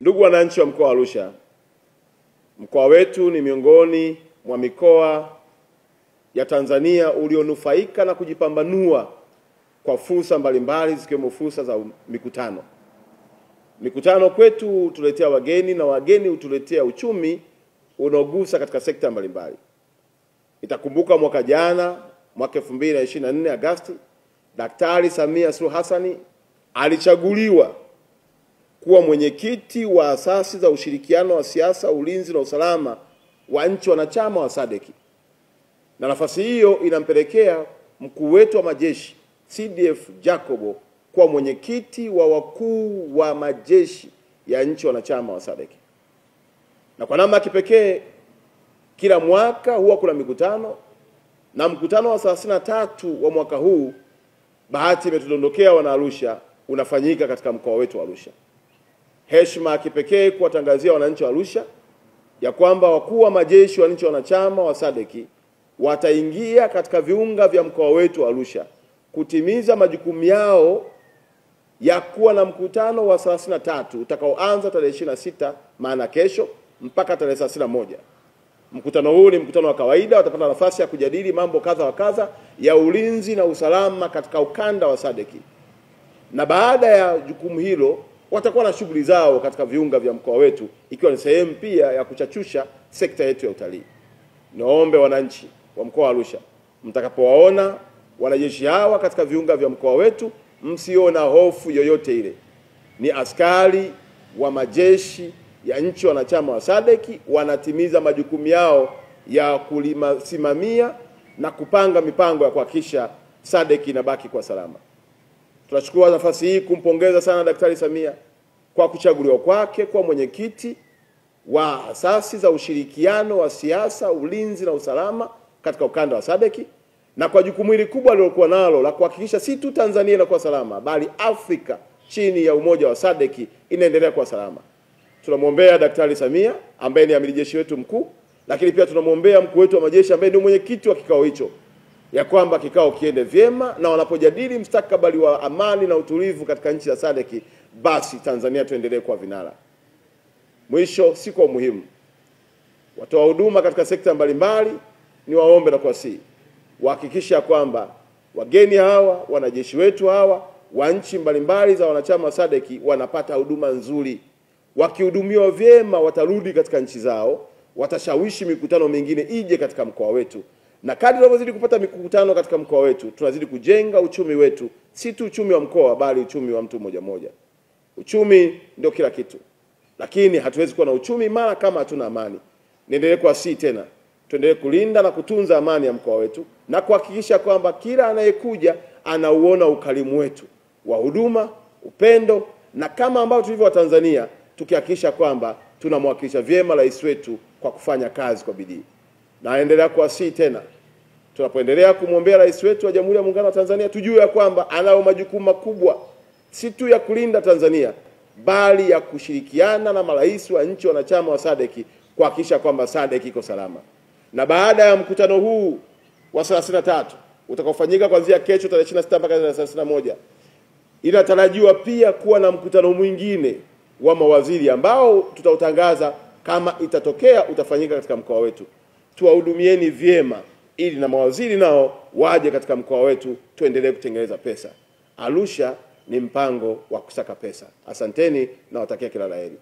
Ndugu wananchi wa mkoa wa Arusha, mkoa wetu ni miongoni mwa mikoa ya Tanzania ulionufaika na kujipambanua kwa fursa mbalimbali zikiwemo fursa za mikutano. Mikutano kwetu hutuletea wageni na wageni hutuletea uchumi unaogusa katika sekta mbalimbali. Itakumbuka mwaka jana, mwaka 2024 Agosti, Daktari Samia Suluhu Hassan alichaguliwa kuwa mwenyekiti wa asasi za ushirikiano wa siasa, ulinzi na usalama wa nchi wanachama wa SADC. Na nafasi hiyo inampelekea mkuu wetu wa majeshi CDF Jacobo kuwa mwenyekiti wa wakuu wa majeshi ya nchi wanachama wa SADC. Na kwa namna kipekee kila mwaka huwa kuna mikutano, na mkutano wa 33 wa mwaka huu bahati imetudondokea wana Arusha unafanyika katika mkoa wetu wa Arusha. Heshima ya kipekee kuwatangazia wananchi wa Arusha ya kwamba wakuu wa majeshi wa nchi wanachama wa SADC wataingia katika viunga vya mkoa wetu wa Arusha kutimiza majukumu yao ya kuwa na mkutano wa 33 utakaoanza tarehe 26 maana kesho mpaka tarehe 31. Mkutano huu ni mkutano wa kawaida, watapata nafasi ya kujadili mambo kadha wa kadha ya ulinzi na usalama katika ukanda wa SADC. Na baada ya jukumu hilo watakuwa na shughuli zao katika viunga vya mkoa wetu, ikiwa ni sehemu pia ya kuchachusha sekta yetu ya utalii. Naombe wananchi wa mkoa wa Arusha, mtakapowaona wanajeshi hawa katika viunga vya mkoa wetu, msiona hofu yoyote ile. Ni askari wa majeshi ya nchi wanachama wa SADC, wanatimiza majukumu yao ya kulisimamia na kupanga mipango ya kuhakikisha SADC inabaki kwa salama. Tunachukua nafasi hii kumpongeza sana Daktari Samia kwa kuchaguliwa kwake kwa mwenyekiti wa asasi za ushirikiano wa siasa, ulinzi na usalama katika ukanda wa SADC, na kwa jukumu hili kubwa alilokuwa nalo la kuhakikisha si tu Tanzania inakuwa salama, bali Afrika chini ya umoja wa SADC inaendelea kuwa salama. Tunamwombea Daktari Samia ambaye ni amiri jeshi wetu mkuu, lakini pia tunamwombea mkuu wetu wa majeshi ambaye ni mwenyekiti wa kikao hicho, ya kwamba kikao kiende vyema, na wanapojadili mustakabali wa amani na utulivu katika nchi za SADC, basi Tanzania tuendelee kuwa vinara. Mwisho, si kwa muhimu, watoa huduma katika sekta mbalimbali ni waombe na kuwasihi wahakikisha kwamba wageni hawa, wanajeshi wetu hawa wa nchi mbalimbali za wanachama wa SADC wanapata huduma nzuri. Wakihudumiwa vyema watarudi katika nchi zao, watashawishi mikutano mingine ije katika mkoa wetu. Na kadri tunavyozidi kupata mikutano katika mkoa wetu, tunazidi kujenga uchumi wetu, si tu uchumi wa mkoa bali uchumi wa mtu mmoja mmoja. Uchumi ndio kila kitu, lakini hatuwezi kuwa na uchumi imara kama hatuna amani. Niendelee kuwasihi tena, tuendelee kulinda na kutunza amani ya mkoa wetu na kuhakikisha kwamba kila anayekuja anauona ukarimu wetu wa huduma, upendo, na kama ambao tulivyo wa Tanzania, tukihakikisha kwamba tunamwakilisha vyema rais wetu kwa kufanya kazi kwa bidii. Naendelea kuwasihi tena, tunapoendelea kumwombea rais wetu wa Jamhuri ya Muungano wa Tanzania, tujue ya kwamba anao majukumu makubwa, si tu ya kulinda Tanzania, bali ya kushirikiana na marais wa nchi wanachama wa SADC kuhakikisha kwamba SADC iko salama. Na baada ya mkutano huu wa 33 utakaofanyika kuanzia kesho tarehe 26 mpaka tarehe 31, inatarajiwa pia kuwa na mkutano mwingine wa mawaziri ambao tutautangaza kama itatokea utafanyika katika mkoa wetu. Tuwahudumieni vyema ili na mawaziri nao waje katika mkoa wetu, tuendelee kutengeneza pesa. Arusha ni mpango wa kusaka pesa. Asanteni na watakia kila laheri.